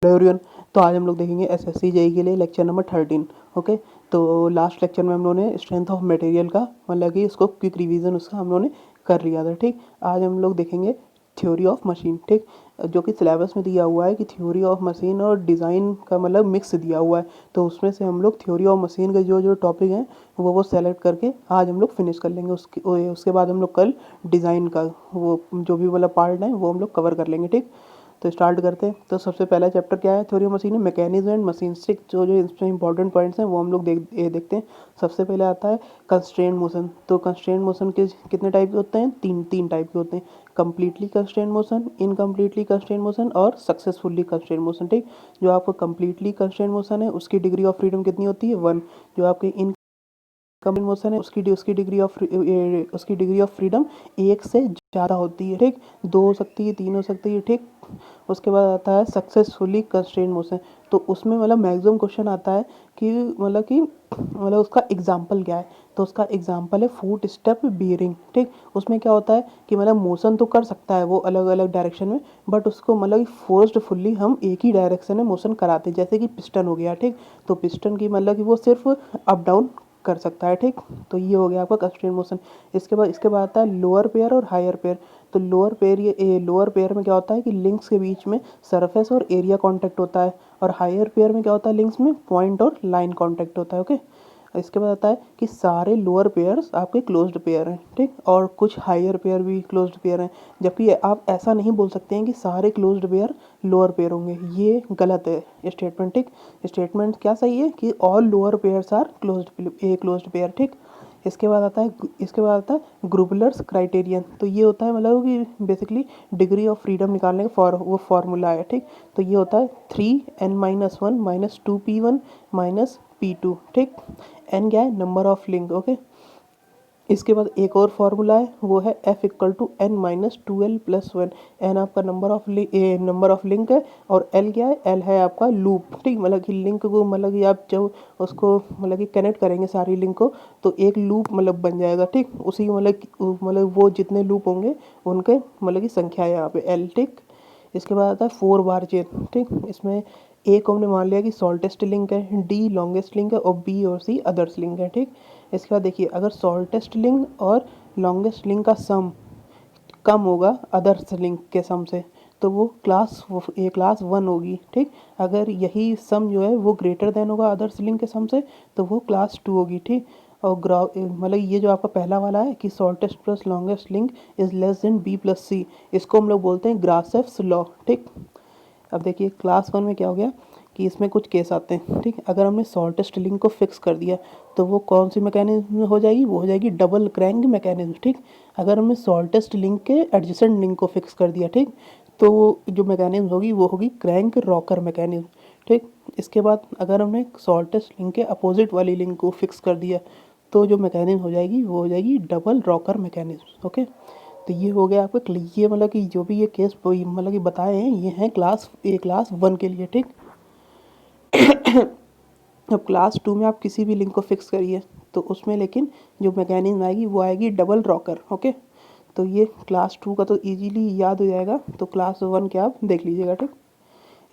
Hello everyone. तो आज हम लोग देखेंगे एसएससी जेई के लिए लेक्चर नंबर 13। ओके, तो लास्ट लेक्चर में हम लोगों ने स्ट्रेंथ ऑफ मटेरियल का मतलब कि इसको क्विक रिवीजन उसका हम लोगों ने कर लिया था। ठीक, आज हम लोग देखेंगे थ्योरी ऑफ मशीन। ठीक, जो कि सिलेबस में दिया हुआ है कि थ्योरी ऑफ मशीन और डिज़ाइन का मतलब मिक्स दिया हुआ है, तो उसमें से हम लोग थ्योरी ऑफ मशीन के जो जो टॉपिक हैं वो सेलेक्ट करके आज हम लोग फिनिश कर लेंगे। उसके बाद हम लोग कल डिज़ाइन का वो जो भी वाला पार्ट है वो हम लोग कवर कर लेंगे। ठीक, तो स्टार्ट करते हैं। तो सबसे पहला चैप्टर क्या है, थ्योरी ऑफ मशीन है मैकेनिज्म एंड मशीनस्टिक। जो जो इसमें इंपॉर्टेंट पॉइंट्स हैं वो हम लोग देखते हैं। सबसे पहले आता है कंस्ट्रेंट मोशन। तो कंस्ट्रेंट मोशन के कितने टाइप के होते हैं? तीन टाइप के होते हैं। Completely constraint motion, incompletely constraint motion और सक्सेसफुली कंस्ट्रेंट मोशन। ठीक, जो आपको कंप्लीटली कंस्ट्रेंट मोशन है उसकी डिग्री ऑफ फ्रीडम कितनी होती है? 1। जो आपके इन कंप्लीट मोशन है उसकी डिग्री ऑफ फ्रीडम 1 से ज़्यादा होती है। ठीक, 2 हो सकती है, 3 हो सकती है। ठीक, उसके बाद आता है सक्सेसफुली कंस्ट्रेंट मोशन। तो उसमें मतलब मैक्सिमम क्वेश्चन आता है कि उसका एग्जाम्पल क्या है? तो उसका एग्जाम्पल है फुट स्टेप बियरिंग। ठीक, उसमें क्या होता है कि मतलब मोशन तो कर सकता है वो अलग अलग डायरेक्शन में, बट उसको मतलब फोर्सफुली हम एक ही डायरेक्शन में मोशन कराते हैं। जैसे कि पिस्टन हो गया। ठीक, तो पिस्टन की मतलब कि वो सिर्फ अप डाउन कर सकता है। ठीक, तो ये हो गया आपका कंस्ट्रेंट मोशन। इसके बाद आता है लोअर पेयर और हायर पेयर। तो लोअर पेयर में क्या होता है कि लिंक्स के बीच में सरफेस और एरिया कांटेक्ट होता है, और हायर पेयर में क्या होता है लिंक्स में पॉइंट और लाइन कांटेक्ट होता है। ओके, इसके बाद आता है कि सारे लोअर पेयर्स आपके क्लोज्ड पेयर हैं। ठीक, और कुछ हायर पेयर भी क्लोज्ड पेयर हैं। जबकि आप ऐसा नहीं बोल सकते हैं कि सारे क्लोज्ड पेयर लोअर पेयर होंगे, ये गलत है स्टेटमेंट। ठीक, स्टेटमेंट क्या सही है कि all lower pairs are closed pair. ठीक, इसके बाद आता है ग्रुबलर्स क्राइटेरियन। तो ये होता है मतलब कि बेसिकली डिग्री ऑफ फ्रीडम निकालने का वो फार्मूला है। ठीक, तो ये होता है 3n-1 minus 2p1 minus p2। ठीक, n क्या है? Number of link. ओके, इसके बाद एक और फार्मूला है वो है F=n-2l+1। n आपका नंबर ऑफ लिंक है, और l क्या है? l है आपका लूप। ठीक, मतलब कि लिंक को मतलब कि आप जब उसको मतलब कि कनेक्ट करेंगे सारी लिंक को तो एक लूप मतलब बन जाएगा। ठीक, उसी मतलब वो जितने लूप होंगे उनके मतलब की संख्या है यहाँ पे l। ठीक, इसके बाद आता है 4 बार चेन। ठीक, इसमें ए को हमने मान लिया कि शॉर्टेस्ट लिंक है, डी लॉन्गेस्ट लिंक है और बी और सी अदर्स लिंक है। ठीक, इसके बाद देखिए अगर शॉर्टेस्ट लिंक और लॉन्गेस्ट लिंक का सम कम होगा अदर्स लिंक के सम से तो वो क्लास 1 होगी। ठीक, अगर यही सम जो है वो ग्रेटर देन होगा अदर्स लिंक के सम से तो वो क्लास 2 होगी। ठीक, और मतलब ये जो आपका पहला वाला है कि shortest plus longest link is less than B plus C, इसको हम लोग बोलते हैं ग्रासफ़्स लॉ। ठीक, अब देखिए क्लास 1 में क्या हो गया कि इसमें कुछ केस आते हैं। ठीक, अगर हमने शॉर्टेस्ट लिंक को फिक्स कर दिया तो वो कौन सी मैकेनिज्म में हो जाएगी? वो हो जाएगी डबल क्रैंक मैकेनिज्म। ठीक, अगर हमने शॉर्टेस्ट लिंक के एडजेसेंट लिंक को फिक्स कर दिया, ठीक, तो जो मैकेनिज्म होगी वो होगी क्रैंक रॉकर मैकेनिज्म। ठीक, इसके बाद अगर हमने शॉर्टेस्ट लिंक के अपोजिट वाली लिंक को फिक्स कर दिया तो जो मैकेनिज्म हो जाएगी वो हो जाएगी डबल रॉकर मैकेनिज्म। ओके, तो ये हो गया आपका ये मतलब कि जो भी ये केस मतलब कि बताए हैं ये हैं क्लास 1 के लिए। ठीक, अब क्लास 2 में आप किसी भी लिंक को फिक्स करिए तो उसमें लेकिन जो मैकेनिज्म आएगी वो आएगी डबल रॉकर। ओके, तो ये क्लास 2 का तो इजीली याद हो जाएगा, तो क्लास 1 के आप देख लीजिएगा। ठीक,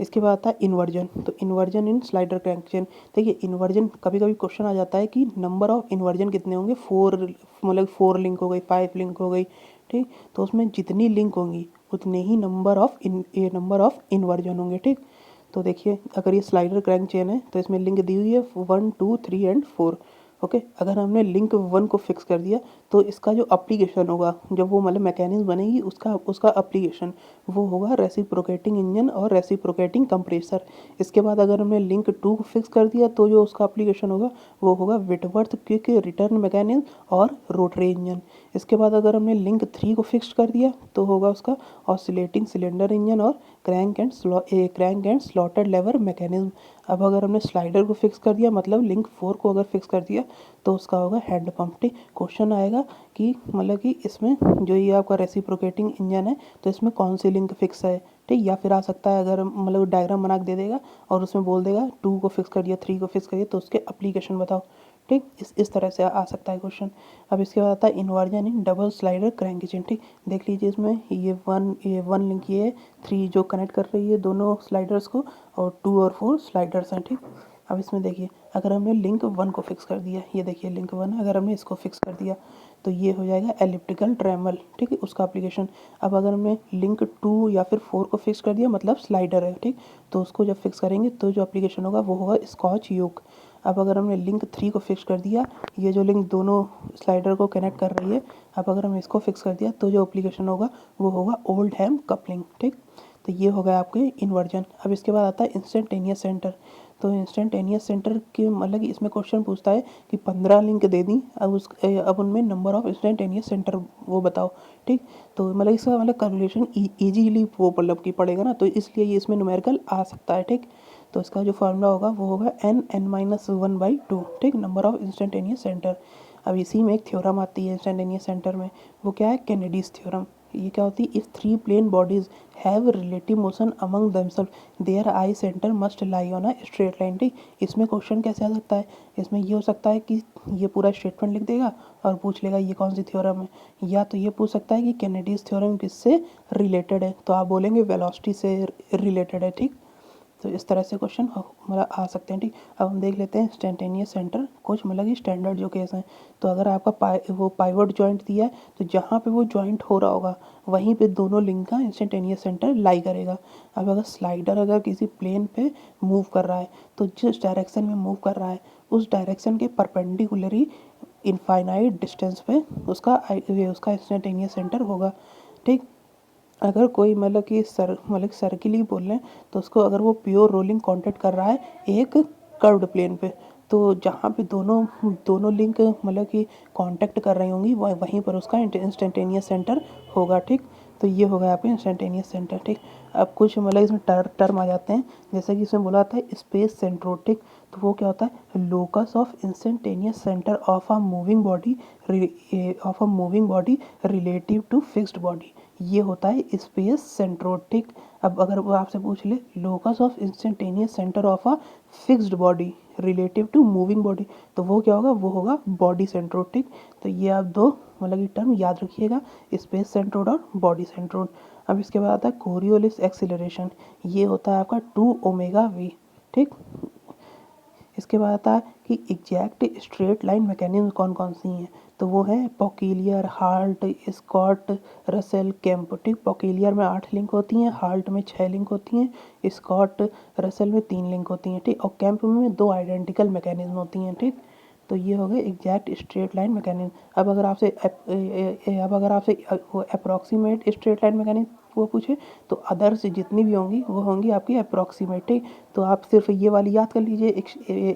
इसके बाद आता है इन्वर्जन। तो इन्वर्जन इन स्लाइडर क्रैंक चेन। देखिए इन्वर्जन कभी कभी क्वेश्चन आ जाता है कि नंबर ऑफ इन्वर्जन कितने होंगे? 4 लिंक हो गई, 5 लिंक हो गई। ठीक, तो उसमें जितनी लिंक होंगी उतने ही नंबर ऑफ इन्वर्जन होंगे। ठीक, तो देखिए अगर ये स्लाइडर क्रैंक चेन है तो इसमें लिंक दी हुई है 1, 2, 3 एंड 4। ओके, अगर हमने लिंक 1 को फिक्स कर दिया तो इसका जो अप्लीकेशन होगा जब वो मतलब मैकेनिज्म बनेगी उसका अप्लीकेशन वो होगा रेसिप्रोकेटिंग इंजन और रेसिप्रोकेटिंग कंप्रेसर। इसके बाद अगर हमने लिंक 2 को फिक्स कर दिया तो जो उसका अप्लीकेशन होगा वो होगा विटवर्थ क्विक रिटर्न मैकेनिज्म और रोटरी इंजन। इसके बाद अगर हमने लिंक 3 को फिक्स कर दिया तो होगा उसका ऑसिलेटिंग सिलेंडर इंजन और crank and slotted lever mechanism. अब अगर हमने स्लाइडर को फिक्स कर दिया मतलब लिंक 4 को अगर फिक्स कर दिया तो उसका होगा हैंड पंप। ठीक, क्वेश्चन आएगा कि मतलब कि इसमें जो ये आपका रेसिप्रोकेटिंग इंजन है तो इसमें कौन सी लिंक फिक्स है। ठीक, या फिर आ सकता है अगर मतलब डायग्राम बना के दे देगा और उसमें बोल देगा 2 को फिक्स कर दिया, 3 को फिक्स कर दिया तो उसके अप्लीकेशन बताओ। ठीक, इस तरह से आ सकता है क्वेश्चन। अब इसके बाद आता है inversion in double slider crank kitchen. ठीक, देख लीजिए इसमें ये वन लिंक ये 3 जो कनेक्ट कर रही है दोनों स्लाइडर्स को, और 2 और 4 स्लाइडर्स हैं। ठीक, अब इसमें देखिए अगर हमने लिंक 1 को फिक्स कर दिया, ये देखिए लिंक 1 है, अगर हमने इसको फिक्स कर दिया तो ये हो जाएगा एलिप्टिकल ट्रैमल। ठीक है, उसका एप्लीकेशन। अब अगर हमने लिंक 2 या फिर 4 को फिक्स कर दिया, मतलब स्लाइडर है, ठीक, तो उसको जब फिक्स करेंगे तो जो एप्लीकेशन होगा वो होगा स्कॉच योक। अब अगर हमने लिंक 3 को फिक्स कर दिया, ये जो लिंक दोनों स्लाइडर को कनेक्ट कर रही है, अब अगर हम इसको फिक्स कर दिया तो जो एप्लीकेशन होगा वो होगा ओल्ड हैम कपलिंग। ठीक, तो ये हो गया आपके इन्वर्जन। अब इसके बाद आता है इंस्टेंटेनियस सेंटर। तो इंस्टेंटेनियस सेंटर के मतलब कि इसमें क्वेश्चन पूछता है कि 15 लिंक दे दी, अब उनमें नंबर ऑफ इंस्टेंटेनियस सेंटर वो बताओ। ठीक, तो मतलब इसका मतलब कैलकुलेशन ईजीली वो मतलब कि पड़ेगा ना, तो इसलिए ये इसमें न्यूमेरिकल आ सकता है। ठीक, तो इसका जो फार्मूला होगा वो होगा n(n-1/2). ठीक, नंबर ऑफ इंस्टेंटेनियस सेंटर। अब इसी में एक थ्योरम आती है इंस्टेंटेनियस सेंटर में, वो क्या है, कैनेडीज थ्योरम। ये क्या होती है, if 3 plane bodies have relative motion among themself there I centre must lie on a straight line. ठीक, इसमें क्वेश्चन कैसे आ सकता है, इसमें ये हो सकता है कि ये पूरा स्टेटमेंट लिख देगा और पूछ लेगा ये कौन सी थ्योरम है, या तो ये पूछ सकता है कि कैनेडीज थ्योरम किससे रिलेटेड है, तो आप बोलेंगे वेलोसिटी से रिलेटेड है। ठीक, तो इस तरह से क्वेश्चन मतलब आ सकते हैं। ठीक, अब हम देख लेते हैं इंस्टेंटेनियस सेंटर कुछ मतलब कि स्टैंडर्ड जो केस हैं। तो अगर आपका वो पाइवट जॉइंट दिया है, तो जहाँ पे वो जॉइंट हो रहा होगा वहीं पे दोनों लिंक का इंस्टेंटेनियस सेंटर लाई करेगा। अब अगर स्लाइडर अगर किसी प्लेन पे मूव कर रहा है, तो जिस डायरेक्शन में मूव कर रहा है उस डायरेक्शन के परपेंडिकुलरी इनफाइनाइट डिस्टेंस पे उसका इंस्टेंटेनियस सेंटर होगा। ठीक, अगर कोई मतलब सर्किल ही बोल लें, तो उसको अगर वो प्योर रोलिंग कांटेक्ट कर रहा है एक कर्व्ड प्लेन पे, तो जहाँ पे दोनों दोनों लिंक मतलब कि कांटेक्ट कर रही होंगी वहीं पर उसका इंस्टेंटेनियस सेंटर होगा। ठीक, तो ये होगा आपका इंस्टेंटेनियस सेंटर। ठीक, अब कुछ मतलब इसमें टर्म आ जाते हैं, जैसे कि इसमें बोला था स्पेस सेंट्रोटिक। तो वो क्या होता है, locus of instantaneous centre of a moving body relative to fixed body, ये होता है स्पेस सेंट्रोटिक। अब अगर वो आपसे पूछ ले locus of instantaneous centre of a fixed body relative to moving body, तो वो क्या होगा, वो होगा बॉडी सेंट्रोटिक। तो ये आप दो मतलब ये टर्म याद रखिएगा, स्पेस सेंट्रोड और बॉडी सेंट्रोड। अब इसके बाद आता है कोरियोलिस एक्सीलरेशन, ये होता है आपका 2ω_v। ठीक, इसके बाद आता है कि एग्जैक्ट स्ट्रेट लाइन मैकेनिज्म कौन कौन सी हैं, तो वो है पॉकिलियर, हाल्ट, स्कॉट, रसेल, कैंप। ठीक, पॉकिलियर में 8 लिंक होती हैं, हाल्ट में 6 लिंक होती हैं, स्कॉट रसेल में 3 लिंक होती हैं। ठीक, और कैंप में 2 आइडेंटिकल मैकेनिज्म होती हैं। ठीक, तो ये हो गए एग्जैक्ट स्ट्रेट लाइन मैकेनिज्म। अब अगर आपसे वो अप्रॉक्सीमेट स्ट्रेट लाइन मैकेनिज्म वो पूछे, तो अदर्स जितनी भी होंगी वो होंगी आपकी अप्रॉक्सीमेट। ठीक, तो आप सिर्फ ये वाली याद कर लीजिए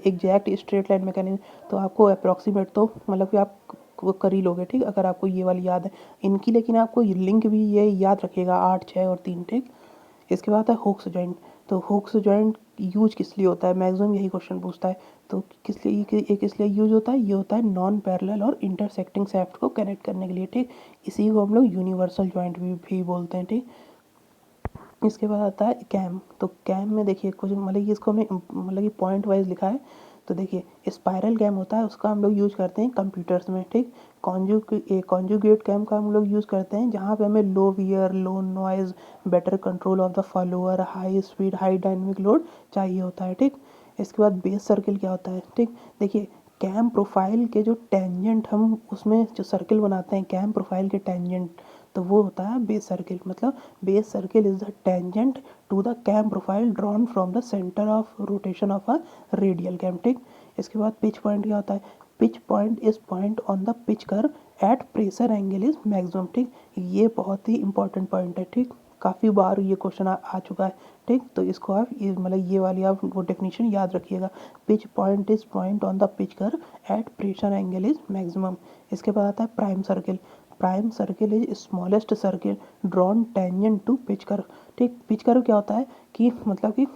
एग्जैक्ट स्ट्रेट लाइन मैकेनिज्म, तो आपको अप्रॉक्सीमेट तो मतलब कि आप वो कर ही लोगे। ठीक, अगर आपको ये वाली याद है इनकी, लेकिन आपको लिंक भी ये याद रखिएगा 8, 6 और 3। ठीक, इसके बाद है हुक्स जॉइंट। तो हुक्स जॉइंट यूज किस लिए होता है, मैक्सिमम यही क्वेश्चन पूछता है। तो किस लिए यूज होता है, ये होता है नॉन पैरेलल और इंटरसेक्टिंग शाफ्ट को कनेक्ट करने के लिए। ठीक, इसी को हम लोग यूनिवर्सल जॉइंट भी बोलते हैं। ठीक, इसके बाद आता है कैम। तो कैम में देखिए कुछ मतलब कि इसको हमने मतलब कि पॉइंट वाइज लिखा है। तो देखिए स्पाइरल कैम होता है, उसका हम लोग यूज़ करते हैं कंप्यूटर्स में। ठीक, कॉन्जुगेट कैम का हम लोग यूज़ करते हैं जहाँ पे हमें low wear, low noise, better control of the follower, high speed, high dynamic load चाहिए होता है। ठीक, इसके बाद बेस सर्किल क्या होता है। ठीक, देखिए कैम प्रोफाइल के जो टेंजेंट हम उसमें जो सर्किल बनाते हैं कैम प्रोफाइल के टेंजेंट, तो वो होता है बेस सर्किल। मतलब base circle is the tangent to the cam profile drawn from the centre of rotation of a radial cam. ठीक, इसके बाद पिच पॉइंट क्या होता है, pitch point is point on the pitch curve at pressure angle is maximum. ठीक, ये बहुत ही important point है। ठीक, काफ़ी बार ये क्वेश्चन आ चुका है। ठीक, तो इसको आप ये वाली आप वो डेफिनेशन याद रखिएगा, pitch point is point on the pitch curve at pressure angle is maximum. इसके बाद आता है prime circle. Prime circle is smallest circle drawn tangent to pitch curve. ठीक, पिच कर्व क्या होता है कि मतलब कि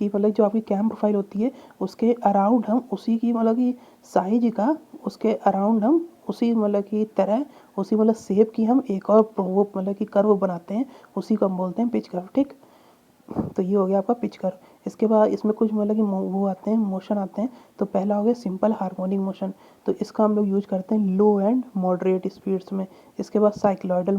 मतलब जो आपकी कैम प्रोफाइल होती है उसके अराउंड हम उसी की मतलब कि साइज का उसके अराउंड हम उसी मतलब की तरह उसी मतलब शेप की हम एक और वो मतलब कि कर्व बनाते हैं, उसी को हम बोलते हैं पिच कर्व। ठीक, तो ये हो गया आपका पिच कर्व। इसके बाद इसमें कुछ मतलब कि वो आते हैं, मोशन आते हैं। तो पहला हो गया सिंपल हार्मोनिक मोशन, तो इसका हम लोग यूज करते हैं लो एंड मॉडरेट स्पीड्स में। इसके बाद साइक्लॉइडल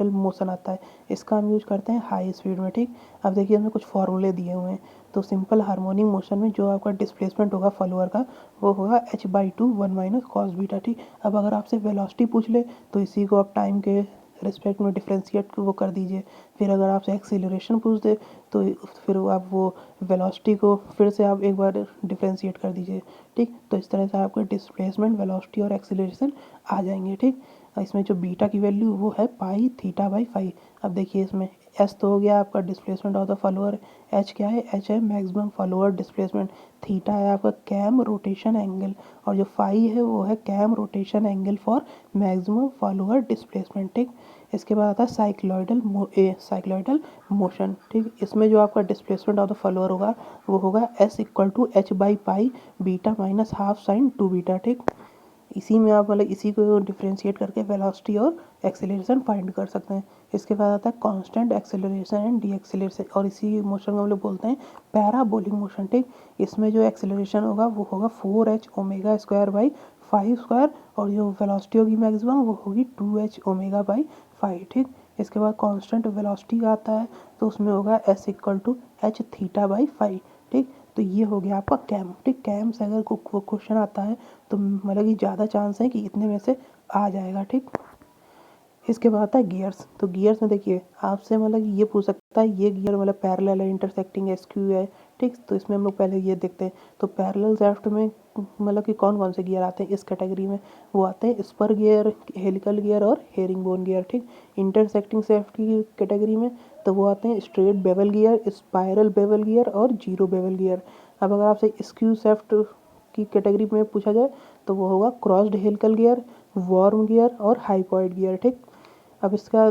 मोशन आता है, इसका हम यूज करते हैं हाई स्पीड में। ठीक, अब देखिए इसमें कुछ फॉर्मूले दिए हुए हैं। तो सिंपल हार्मोनिक मोशन में जो आपका डिस्प्लेसमेंट होगा फॉलोअर का, वो होगा h/2 1 माइनस कॉस बीटा। ठीक, अब अगर आपसे वेलोसिटी पूछ ले तो इसी को आप टाइम के रिस्पेक्ट में डिफ्रेंशिएट वो कर दीजिए। फिर अगर आपसे एक्सीलरेशन पूछ दे तो फिर आप वो वेलोसिटी को फिर से आप एक बार डिफ्रेंशिएट कर दीजिए। ठीक, तो इस तरह से आपके डिस्प्लेसमेंट, वेलोसिटी और एक्सीलरेशन आ जाएंगे। ठीक, इसमें जो बीटा की वैल्यू वो है पाई थीटा बाई फाई। अब देखिए इसमें एस तो हो गया आपका displacement of the follower, H क्या है, एच है मैक्सिमम फॉलोअर डिस्प्लेसमेंट, थीटा है आपका कैम रोटेशन एंगल, और जो फाई है वो है cam rotation angle for maximum follower displacement. ठीक, इसके बाद आता है साइक्लॉइडल मोशन। ठीक, इसमें जो आपका डिस्प्लेसमेंट ऑफ द फॉलोअर होगा वो होगा S=h/पाई beta minus half sine 2 beta. ठीक, इसी में आप मतलब इसी को डिफ्रेंशिएट करके वेलोसिटी और एक्सेलरेशन फाइंड कर सकते हैं। इसके बाद आता है constant acceleration and D acceleration, और इसी मोशन को हम लोग बोलते हैं पैराबोलिक मोशन। ठीक, इसमें जो एक्सेलरेशन होगा वो होगा 4h ओमेगा स्क्वायर/5 स्क्वायर, और जो वेलोसिटी होगी मैक्सिमम वो होगी 2h ओमेगा/5। ठीक, इसके बाद कांस्टेंट वेलोसिटी का आता है तो उसमें होगा S=h/फाई। ठीक, तो ये हो गया आपका कैम। ठीक, कैम से अगर क्वेश्चन आता है तो मतलब कि ज़्यादा चांस है कि इतने में से आ जाएगा। ठीक, इसके बाद आता है गियर्स। तो गियर्स में देखिए आपसे मतलब कि ये पूछ सकता है ये गियर मतलब पैरेलल है, इंटरसेक्टिंग है, स्क्यू है। ठीक, तो इसमें हम लोग पहले ये देखते हैं। तो पैरेलल शाफ्ट में मतलब कि कौन कौन से गियर आते हैं इस कैटेगरी में, वो आते हैं स्पर गियर, हेलिकल गियर और हेरिंगबोन गियर। ठीक, इंटरसेक्टिंग शाफ्ट की कैटेगरी में तो वो आते हैं straight bevel gear, spiral bevel gear और जीरो बेवल गियर। अब अगर आपसे स्क्यू शाफ्ट की कैटेगरी में पूछा जाए तो वो होगा crossed helical gear, worm gear और हाइपॉइड गियर। ठीक, अब इसका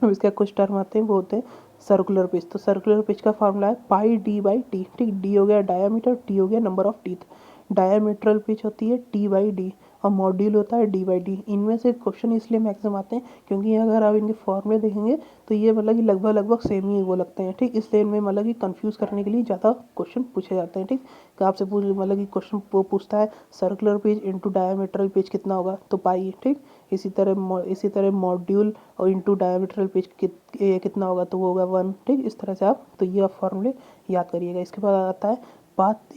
अब इसका कुछ टर्म आते हैं वो होते हैं सर्कुलर पिच। तो सर्कुलर पिच का फॉर्मूला है पाई डी बाई टी। ठीक, डी हो गया डायामीटर, टी हो गया नंबर ऑफ टीथ। डायामीट्रल पिच होती है टी बाई डी और मॉड्यूल होता है डी बाई डी। इनमें से क्वेश्चन इसलिए मैक्सिमम आते हैं क्योंकि अगर आप इनके फॉर्मूले देखेंगे तो ये मतलब कि लगभग सेम ही वो लगते हैं। ठीक, इसलिए इनमें मतलब कि कंफ्यूज करने के लिए ज़्यादा क्वेश्चन पूछे जाते हैं। ठीक, तो आपसे पूछ मतलब कि क्वेश्चन पूछता है सर्कुलर पिच इंटू डायामीट्रल पिच कितना होगा तो पाई। ठीक, इसी तरह मॉड्यूल और इंटू डायमीट्रल पिच कितना होगा तो वो होगा 1। ठीक, इस तरह से आप तो ये आप फॉर्मूले याद करिएगा। इसके बाद आता है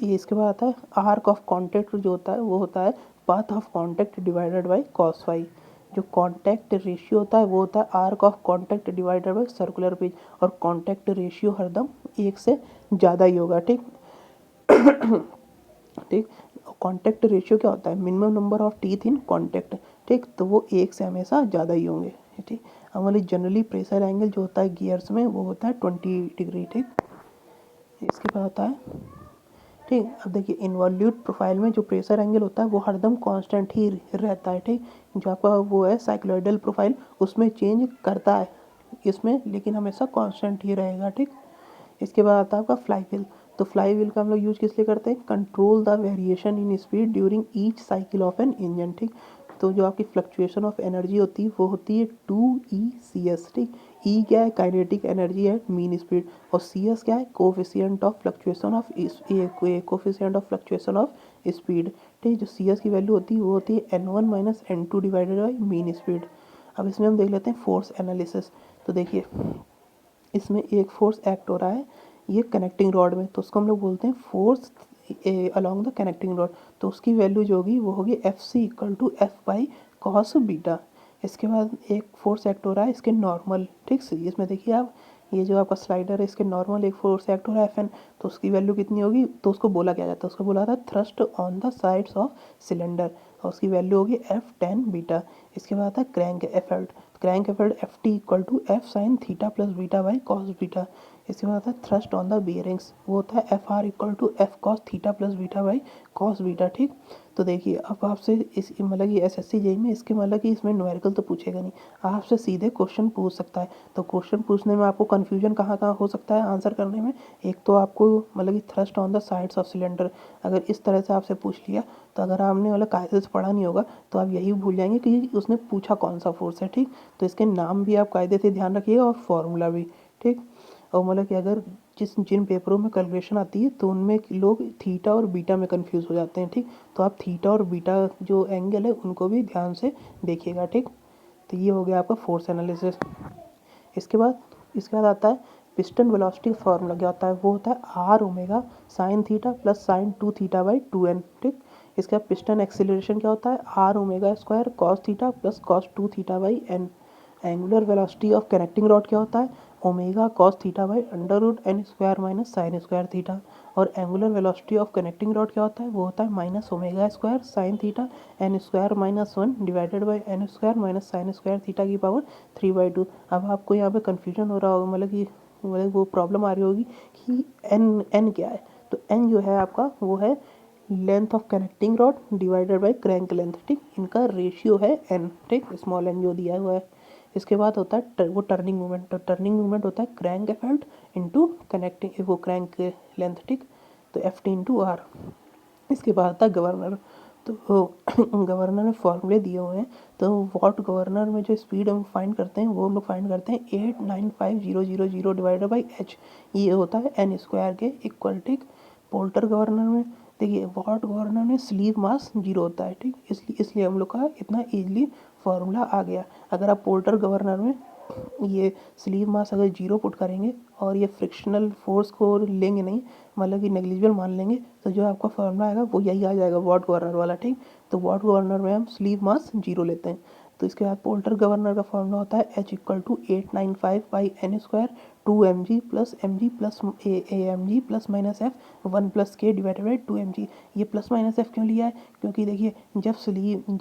इसके बाद आता है आर्क ऑफ कॉन्टैक्ट, जो होता है वो होता है path of contact divided by cos phi. जो कॉन्टैक्ट रेशियो होता है वो होता है arc of contact divided by circular pitch, और कॉन्टैक्ट रेशियो हरदम 1 से ज़्यादा ही होगा। ठीक ठीक, कॉन्टैक्ट रेशियो क्या होता है, minimum number of teeth in contact. ठीक, तो वो 1 से हमेशा ज़्यादा ही होंगे। ठीक, हमारी जनरली प्रेशर एंगल जो होता है गियर्स में वो होता है 20 डिग्री। ठीक, इसके बाद आता है ठीक, अब देखिए इन्वॉल्यूट प्रोफाइल में जो प्रेशर एंगल होता है वो हरदम कांस्टेंट ही रहता है। ठीक, जो आपका वो है साइक्लॉइडल प्रोफाइल उसमें चेंज करता है इसमें, लेकिन हमेशा कांस्टेंट ही रहेगा। ठीक, इसके बाद आता है आपका फ्लाई व्हील। तो फ्लाई व्हील का हम लोग यूज किस लिए करते हैं, control the variation in speed during each cycle of an engine. ठीक, तो जो आपकी फ्लक्चुएशन ऑफ एनर्जी होती है वो होती है 2ECS। ठीक, ई क्या है, काइनेटिक एनर्जी है मीन स्पीड, और CS क्या है, coefficient of fluctuation of speed. ठीक, जो CS की वैल्यू होती है वो होती है N1 minus N2 divided by mean speed. अब इसमें हम देख लेते हैं फोर्स एनालिसिस। तो देखिए इसमें एक फोर्स एक्ट हो रहा है ये कनेक्टिंग रॉड में, तो उसको हम लोग बोलते हैं force along the connecting rod. तो उसकी वैल्यू जो होगी वो होगी FC=F/cos बीटा। इसके बाद एक फोर्स एक्ट हो रहा है इसके नॉर्मल। ठीक, इसमें देखिए आप ये जो आपका स्लाइडर है इसके नॉर्मल एक फोर्स एक्ट हो रहा है FN, तो उसकी वैल्यू कितनी होगी, तो उसको बोला क्या जाता है, उसको बोला था thrust on the sides of cylinder, और उसकी वैल्यू होगी F10 बीटा। इसके बाद आता है crank effort. Crank effort FT=F sin theta plus beta by cos beta. इसके बाद आता है थ्रस्ट ऑन द बियरिंग्स, वो होता है FR=F cos theta plus beta by cos beta. ठीक, तो देखिए अब आपसे इस मतलब कि SSC JE में इसके मतलब कि इसमें न्यूमेरिकल तो पूछेगा नहीं, आपसे सीधे क्वेश्चन पूछ सकता है। तो क्वेश्चन पूछने में आपको कन्फ्यूजन कहाँ कहाँ हो सकता है आंसर करने में, एक तो आपको मतलब कि thrust on the sides of cylinder अगर इस तरह से आपसे पूछ लिया तो अगर आपने मतलब कायदे से पढ़ा नहीं होगा तो आप यही भूल जाएंगे कि उसने पूछा कौन सा फोर्स है। ठीक, तो इसके नाम भी आप कायदे से ध्यान रखिएगा और फॉर्मूला भी। ठीक, और मतलब कि अगर जिन पेपरों में कैलकुलेशन आती है तो उनमें लोग थीटा और बीटा में कंफ्यूज हो जाते हैं, ठीक। तो आप थीटा और बीटा जो एंगल है उनको भी ध्यान से देखिएगा, ठीक। तो ये हो गया आपका फोर्स एनालिसिस। इसके बाद आता है पिस्टन वेलोसिटी का फॉर्मूला क्या होता है, वो होता है R omega sine theta plus sine 2 theta by 2n, ठीक। इसके बाद पिस्टन एक्सीलरेशन क्या होता है, R omega square cos theta plus cos 2 theta by n। Angular velocity of connecting rod क्या होता है, omega cos theta by under root N square minus sine square theta. और angular velocity of connecting rod क्या होता है, वो होता है minus omega square sine theta N square minus 1 divided by n square minus sine square theta की power 3/2। अब आपको यहाँ पे कन्फ्यूजन हो रहा होगा, मतलब वो प्रॉब्लम आ रही होगी कि एन क्या है। तो एन जो है आपका वो है length of connecting rod divided by crank length, ठीक। इनका रेशियो है एन, ठीक, स्मॉल एन जो दिया हुआ है। इसके बाद होता है वो टर्निंग मूवमेंट। तो टर्निंग मूवमेंट होता है क्रैंक एफर्ट इंटू कनेक्टिंग वो क्रैंक लेंथ, ठीक। तो एफ टी इंटू आर। इसके बाद आता है गवर्नर। तो गवर्नर में फॉर्मूले दिए हुए हैं। तो वॉट गवर्नर में जो स्पीड हम फाइंड करते हैं वो हम लोग फाइंड करते हैं 895,000 डिवाइडेड बाई एच। ये होता है एन स्क्वायर के इक्वल, ठीक। पोल्टर गवर्नर में देखिए वॉट गवर्नर में स्लीव मास 0 होता है, ठीक। इसलिए हम लोग का इतना ईजिली फार्मूला आ गया। अगर आप पोल्टर गवर्नर में ये स्लीव मास अगर 0 पुट करेंगे और ये फ्रिक्शनल फोर्स को लेंगे नहीं, मतलब कि नेग्लिजिबल मान लेंगे, तो जो आपका फार्मूला आएगा वो यही आ जाएगा वॉट गवर्नर वाला, ठीक। तो वॉट गवर्नर में हम स्लीव मास 0 लेते हैं। तो इसके बाद पोल्टर गवर्नर का फार्मूला होता है H equal to 895 by n square 2mg plus m g plus minus f 1 plus k divided by 2mg। ये प्लस माइनस एफ क्यों लिया है, क्योंकि देखिए जब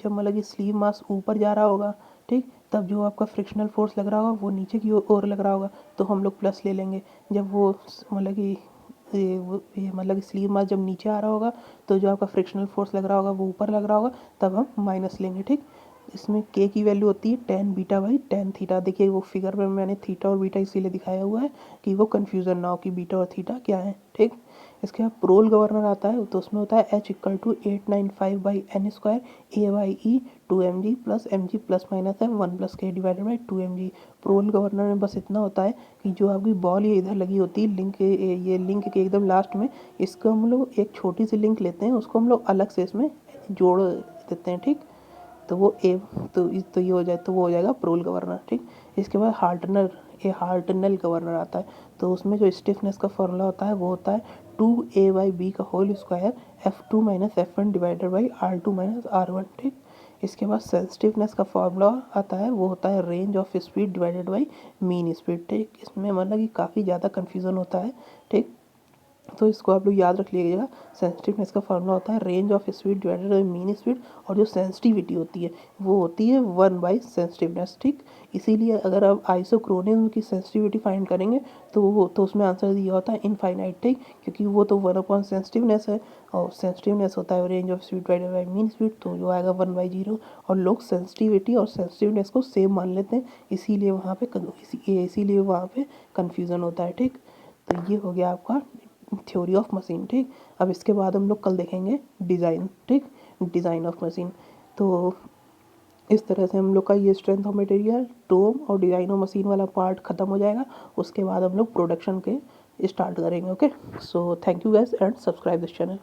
मतलब कि स्लीव मास ऊपर जा रहा होगा, ठीक, तब जो आपका फ्रिक्शनल फोर्स लग रहा होगा वो नीचे की ओर लग रहा होगा, तो हम लोग प्लस ले लेंगे। जब वो मतलब कि मतलब कि स्लीव मास जब नीचे आ रहा होगा तो जो आपका फ्रिक्शनल फोर्स लग रहा होगा वो ऊपर लग रहा होगा, तब हम माइनस लेंगे, ठीक। इसमें के की वैल्यू होती है tan beta by tan theta. देखिए वो फिगर में मैंने थीटा और बीटा इसीलिए दिखाया हुआ है कि वो कन्फ्यूज़न ना हो कि बीटा और थीटा क्या है, ठीक। इसके बाद प्रोल गवर्नर आता है, तो उसमें होता है H equal to 895 by n square a by e 2mg plus m g plus minus है 1 plus k divided by 2mg। प्रोल governor में बस इतना होता है कि जो आपकी बॉल ये इधर लगी होती है ये लिंक के एकदम लास्ट में, इसको हम लोग एक छोटी सी लिंक लेते हैं, उसको हम लोग अलग से इसमें जोड़ देते हैं, ठीक। तो वो ए तो ये हो जाए तो वो हो जाएगा प्रोल गवर्नर, ठीक। इसके बाद हार्टनल गवर्नर आता है। तो उसमें जो स्टिफनेस का फॉर्मूला होता है वो होता है 2a/b का whole square F2 minus F1 divided by R2 minus R1, ठीक। इसके बाद सेंसिटिवनेस का फॉर्मूला आता है वो होता है range of speed divided by mean speed, ठीक। इसमें मतलब कि काफ़ी ज़्यादा कन्फ्यूज़न होता है, ठीक। तो इसको आप लोग याद रख लीजिएगा। सेंसिटिवनेस का फॉर्मूला होता है range of speed divided by mean speed, और जो सेंसिटिविटी होती है वो होती है 1 बाई सेंसिटिवनेस, ठीक। इसीलिए अगर आप आइसोक्रोनिज्म की सेंसिटिविटी फाइंड करेंगे तो उसमें आंसर दिया होता है इनफाइनाइट, ठीक, क्योंकि वो तो 1 अपॉन सेंसिटिवनेस है, और सेंसिटिवनेस होता है range of speed divided by mean speed, तो जो आएगा 1/0। और लोग सेंसिटिविटी और सेंसिटिवनेस को सेम मान लेते हैं, इसीलिए वहाँ पे कन्फ्यूज़न होता है, ठीक। तो ये हो गया आपका थ्योरी ऑफ मशीन, ठीक। अब इसके बाद हम लोग कल देखेंगे डिज़ाइन, ठीक, डिज़ाइन ऑफ मशीन। तो इस तरह से हम लोग का ये स्ट्रेंथ ऑफ मटेरियल, टोम और डिज़ाइन ऑफ मशीन वाला पार्ट ख़त्म हो जाएगा। उसके बाद हम लोग प्रोडक्शन के स्टार्ट करेंगे। Okay, so thank you guys and subscribe this channel.